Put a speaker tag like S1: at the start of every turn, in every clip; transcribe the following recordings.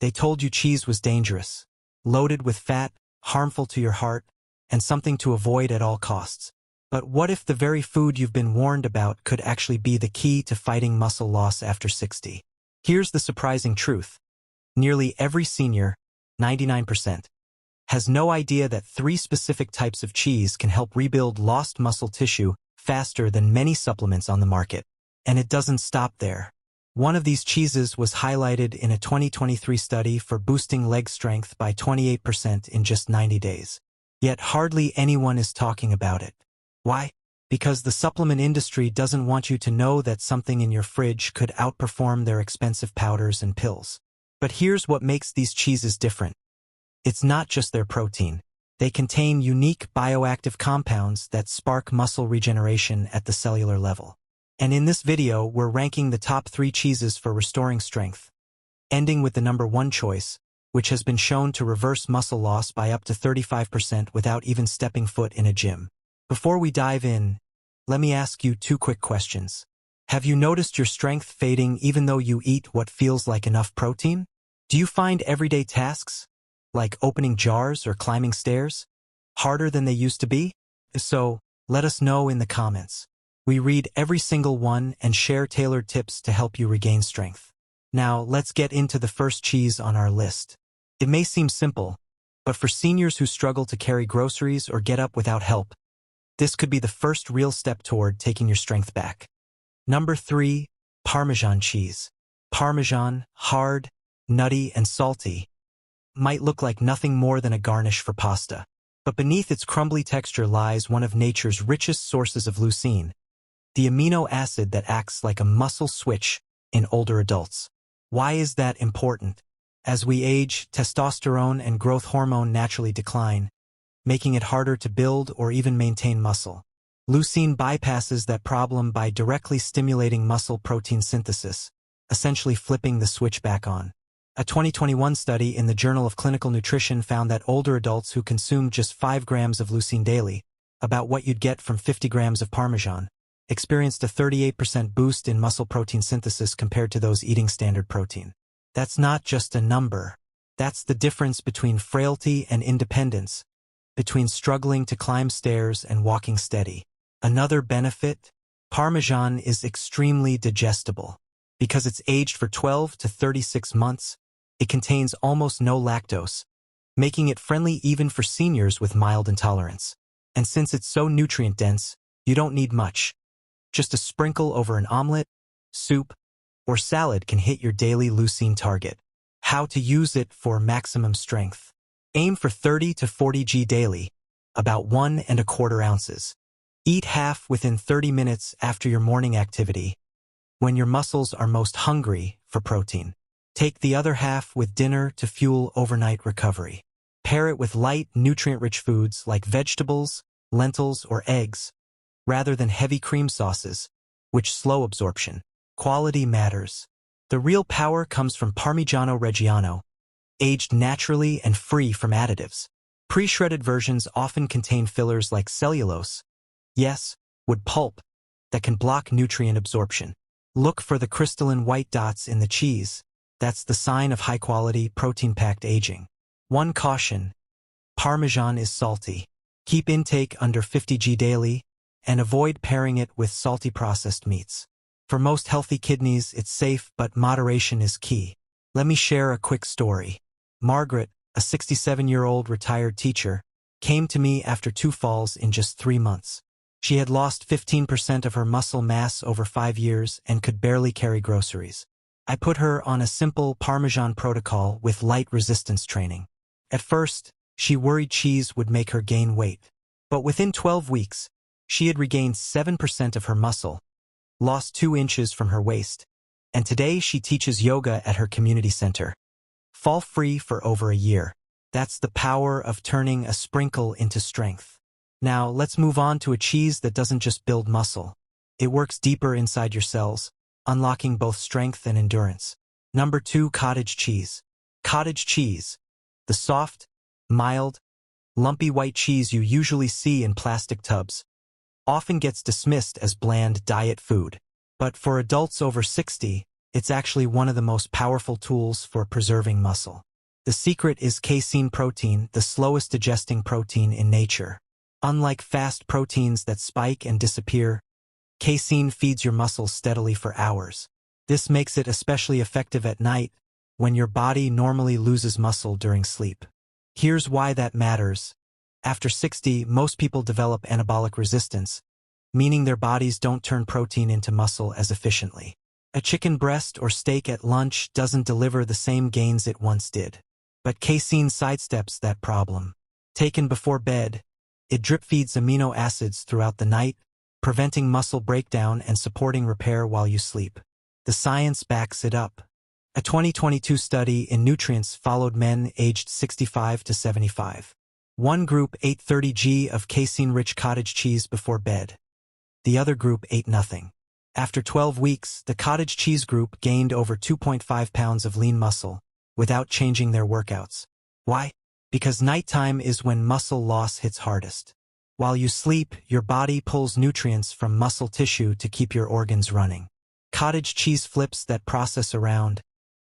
S1: They told you cheese was dangerous, loaded with fat, harmful to your heart, and something to avoid at all costs. But what if the very food you've been warned about could actually be the key to fighting muscle loss after 60? Here's the surprising truth. Nearly every senior, 99%, has no idea that 3 specific types of cheese can help rebuild lost muscle tissue faster than many supplements on the market. And it doesn't stop there. One of these cheeses was highlighted in a 2023 study for boosting leg strength by 28% in just 90 days. Yet hardly anyone is talking about it. Why? Because the supplement industry doesn't want you to know that something in your fridge could outperform their expensive powders and pills. But here's what makes these cheeses different. It's not just their protein. They contain unique bioactive compounds that spark muscle regeneration at the cellular level. And in this video, we're ranking the top 3 cheeses for restoring strength, ending with the number 1 choice, which has been shown to reverse muscle loss by up to 35% without even stepping foot in a gym. Before we dive in, let me ask you 2 quick questions. Have you noticed your strength fading even though you eat what feels like enough protein? Do you find everyday tasks, like opening jars or climbing stairs, harder than they used to be? If so, let us know in the comments. We read every single one and share tailored tips to help you regain strength. Now, let's get into the first cheese on our list. It may seem simple, but for seniors who struggle to carry groceries or get up without help, this could be the first real step toward taking your strength back. Number 3, Parmesan cheese. Parmesan, hard, nutty, and salty, might look like nothing more than a garnish for pasta. But beneath its crumbly texture lies one of nature's richest sources of leucine, the amino acid that acts like a muscle switch in older adults. Why is that important? As we age, testosterone and growth hormone naturally decline, making it harder to build or even maintain muscle. Leucine bypasses that problem by directly stimulating muscle protein synthesis, essentially flipping the switch back on. A 2021 study in the Journal of Clinical Nutrition found that older adults who consumed just 5 grams of leucine daily, about what you'd get from 50 grams of Parmesan, experienced a 38% boost in muscle protein synthesis compared to those eating standard protein. That's not just a number. That's the difference between frailty and independence, between struggling to climb stairs and walking steady. Another benefit? Parmesan is extremely digestible. Because it's aged for 12 to 36 months, it contains almost no lactose, making it friendly even for seniors with mild intolerance. And since it's so nutrient-dense, you don't need much. Just a sprinkle over an omelet, soup, or salad can hit your daily leucine target. How to use it for maximum strength. Aim for 30 to 40 g daily, about 1¼ ounces. Eat half within 30 minutes after your morning activity, when your muscles are most hungry for protein. Take the other half with dinner to fuel overnight recovery. Pair it with light, nutrient-rich foods like vegetables, lentils, or eggs, rather than heavy cream sauces, which slow absorption. Quality matters. The real power comes from Parmigiano Reggiano, aged naturally and free from additives. Pre-shredded versions often contain fillers like cellulose, yes, wood pulp, that can block nutrient absorption. Look for the crystalline white dots in the cheese. That's the sign of high-quality, protein-packed aging. One caution: Parmesan is salty. Keep intake under 50 g daily, and avoid pairing it with salty processed meats. For most healthy kidneys, it's safe, but moderation is key. Let me share a quick story. Margaret, a 67-year-old retired teacher, came to me after 2 falls in just 3 months. She had lost 15% of her muscle mass over 5 years and could barely carry groceries. I put her on a simple Parmesan protocol with light resistance training. At first, she worried cheese would make her gain weight. But within 12 weeks, she had regained 7% of her muscle, lost 2 inches from her waist, and today she teaches yoga at her community center. Fall-free for over a year. That's the power of turning a sprinkle into strength. Now, let's move on to a cheese that doesn't just build muscle. It works deeper inside your cells, unlocking both strength and endurance. Number 2, cottage cheese. Cottage cheese, the soft, mild, lumpy white cheese you usually see in plastic tubs, often gets dismissed as bland diet food. But for adults over 60, It's actually one of the most powerful tools for preserving muscle. The secret is casein protein, the slowest digesting protein in nature. Unlike fast proteins that spike and disappear, casein feeds your muscles steadily for hours. This makes it especially effective at night, when your body normally loses muscle during sleep. Here's why that matters. After 60, most people develop anabolic resistance, meaning their bodies don't turn protein into muscle as efficiently. A chicken breast or steak at lunch doesn't deliver the same gains it once did. But casein sidesteps that problem. Taken before bed, it drip-feeds amino acids throughout the night, preventing muscle breakdown and supporting repair while you sleep. The science backs it up. A 2022 study in Nutrients followed men aged 65 to 75. One group ate 30 g of casein-rich cottage cheese before bed. The other group ate nothing. After 12 weeks, the cottage cheese group gained over 2.5 pounds of lean muscle, without changing their workouts. Why? Because nighttime is when muscle loss hits hardest. While you sleep, your body pulls nutrients from muscle tissue to keep your organs running. Cottage cheese flips that process around,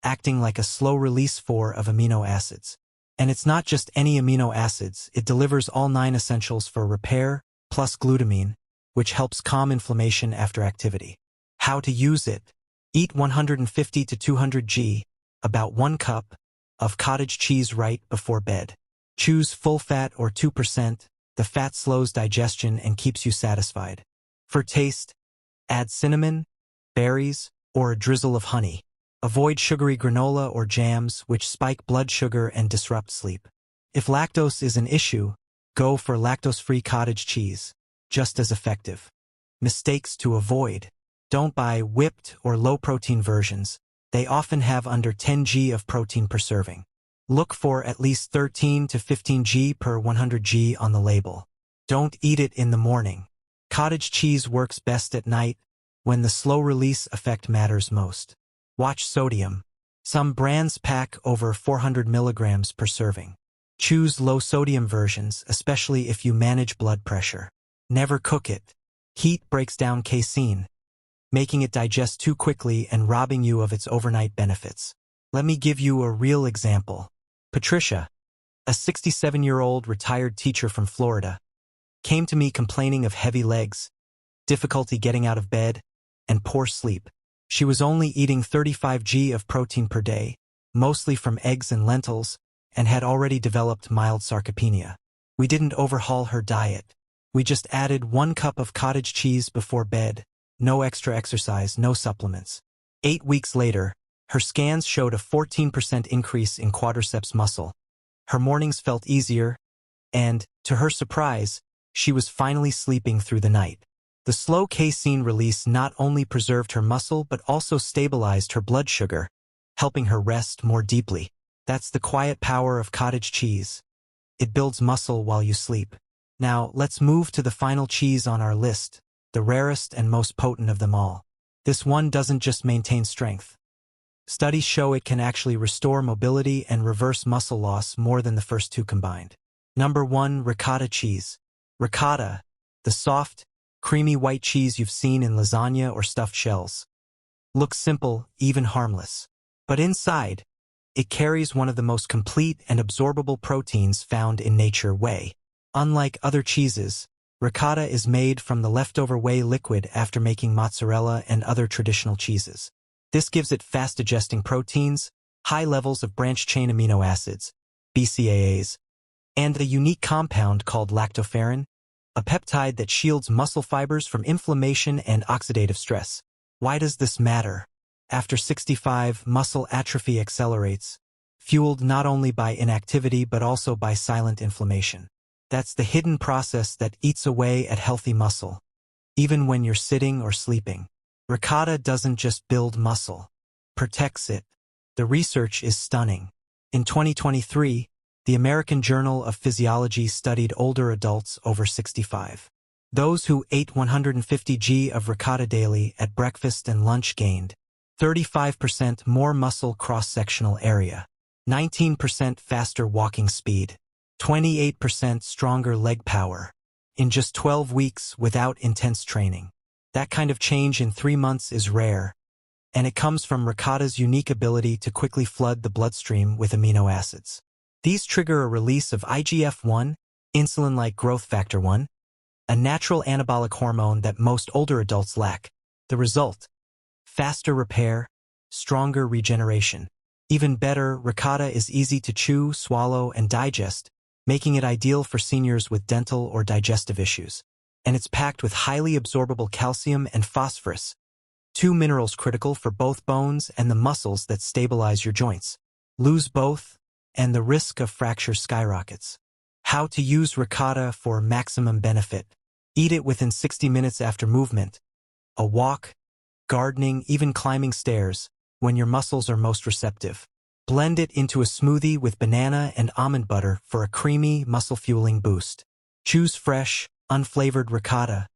S1: acting like a slow-release of amino acids. And it's not just any amino acids, it delivers all 9 essentials for repair, plus glutamine, which helps calm inflammation after activity. How to use it? Eat 150 to 200 g, about 1 cup, of cottage cheese right before bed. Choose full fat or 2%, the fat slows digestion and keeps you satisfied. For taste, add cinnamon, berries, or a drizzle of honey. Avoid sugary granola or jams which spike blood sugar and disrupt sleep. If lactose is an issue, go for lactose-free cottage cheese, just as effective. Mistakes to avoid. Don't buy whipped or low-protein versions. They often have under 10 g of protein per serving. Look for at least 13 to 15 g per 100 g on the label. Don't eat it in the morning. Cottage cheese works best at night, when the slow-release effect matters most. Watch sodium. Some brands pack over 400 milligrams per serving. Choose low-sodium versions, especially if you manage blood pressure. Never cook it. Heat breaks down casein, making it digest too quickly and robbing you of its overnight benefits. Let me give you a real example. Patricia, a 67-year-old retired teacher from Florida, came to me complaining of heavy legs, difficulty getting out of bed, and poor sleep. She was only eating 35 g of protein per day, mostly from eggs and lentils, and had already developed mild sarcopenia. We didn't overhaul her diet. We just added 1 cup of cottage cheese before bed, no extra exercise, no supplements. 8 weeks later, her scans showed a 14% increase in quadriceps muscle. Her mornings felt easier, and, to her surprise, she was finally sleeping through the night. The slow casein release not only preserved her muscle but also stabilized her blood sugar, helping her rest more deeply. That's the quiet power of cottage cheese. It builds muscle while you sleep. Now, let's move to the final cheese on our list, the rarest and most potent of them all. This one doesn't just maintain strength. Studies show it can actually restore mobility and reverse muscle loss more than the first two combined. Number 1, ricotta cheese. Ricotta, the soft, creamy white cheese you've seen in lasagna or stuffed shells. Looks simple, even harmless. But inside, it carries one of the most complete and absorbable proteins found in nature: whey. Unlike other cheeses, ricotta is made from the leftover whey liquid after making mozzarella and other traditional cheeses. This gives it fast-digesting proteins, high levels of branched-chain amino acids, BCAAs, and a unique compound called lactoferrin, a peptide that shields muscle fibers from inflammation and oxidative stress. Why does this matter? After 65, muscle atrophy accelerates, fueled not only by inactivity but also by silent inflammation. That's the hidden process that eats away at healthy muscle, even when you're sitting or sleeping. Ricotta doesn't just build muscle, protects it. The research is stunning. In 2023, the American Journal of Physiology studied older adults over 65. Those who ate 150 g of ricotta daily at breakfast and lunch gained 35% more muscle cross-sectional area, 19% faster walking speed, 28% stronger leg power, in just 12 weeks without intense training. That kind of change in 3 months is rare, and it comes from ricotta's unique ability to quickly flood the bloodstream with amino acids. These trigger a release of IGF-1, insulin-like growth factor 1, a natural anabolic hormone that most older adults lack. The result: faster repair, stronger regeneration. Even better, ricotta is easy to chew, swallow, and digest, making it ideal for seniors with dental or digestive issues. And it's packed with highly absorbable calcium and phosphorus, two minerals critical for both bones and the muscles that stabilize your joints. Lose both, and the risk of fracture skyrockets. How to use ricotta for maximum benefit. Eat it within 60 minutes after movement, a walk, gardening, even climbing stairs, when your muscles are most receptive. Blend it into a smoothie with banana and almond butter for a creamy, muscle-fueling boost. Choose fresh, unflavored ricotta,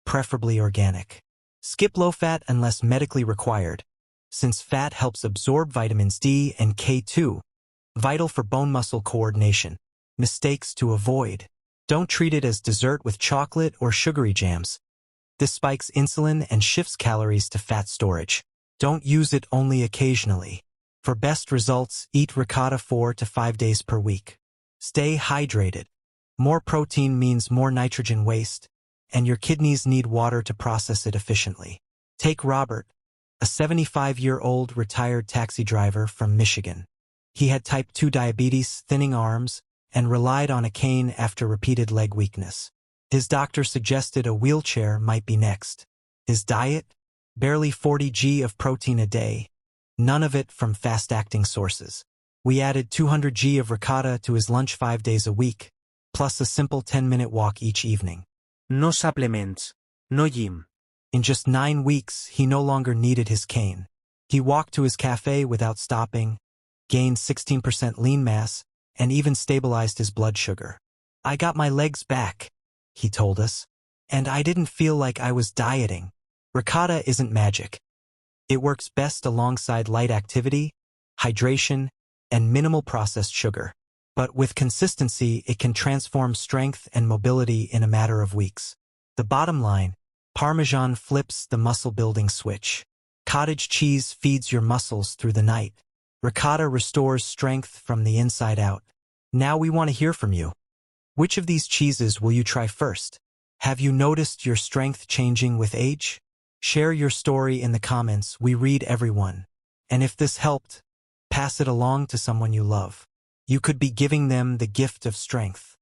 S1: preferably organic. Skip low-fat unless medically required, since fat helps absorb vitamins D and K2, vital for bone muscle coordination. Mistakes to avoid. Don't treat it as dessert with chocolate or sugary jams. This spikes insulin and shifts calories to fat storage. Don't use it only occasionally. For best results, eat ricotta 4 to 5 days per week. Stay hydrated. More protein means more nitrogen waste, and your kidneys need water to process it efficiently. Take Robert, a 75-year-old retired taxi driver from Michigan. He had type 2 diabetes, thinning arms, and relied on a cane after repeated leg weakness. His doctor suggested a wheelchair might be next. His diet? Barely 40 g of protein a day, none of it from fast-acting sources. We added 200 g of ricotta to his lunch 5 days a week, plus a simple 10-minute walk each evening.
S2: No supplements, no gym.
S1: In just 9 weeks, he no longer needed his cane. He walked to his cafe without stopping, gained 16% lean mass, and even stabilized his blood sugar. "I got my legs back," he told us, "and I didn't feel like I was dieting." Ricotta isn't magic. It works best alongside light activity, hydration, and minimal processed sugar. But with consistency, it can transform strength and mobility in a matter of weeks. The bottom line: Parmesan flips the muscle-building switch. Cottage cheese feeds your muscles through the night. Ricotta restores strength from the inside out. Now we want to hear from you. Which of these cheeses will you try first? Have you noticed your strength changing with age? Share your story in the comments. We read everyone. And if this helped, pass it along to someone you love. You could be giving them the gift of strength.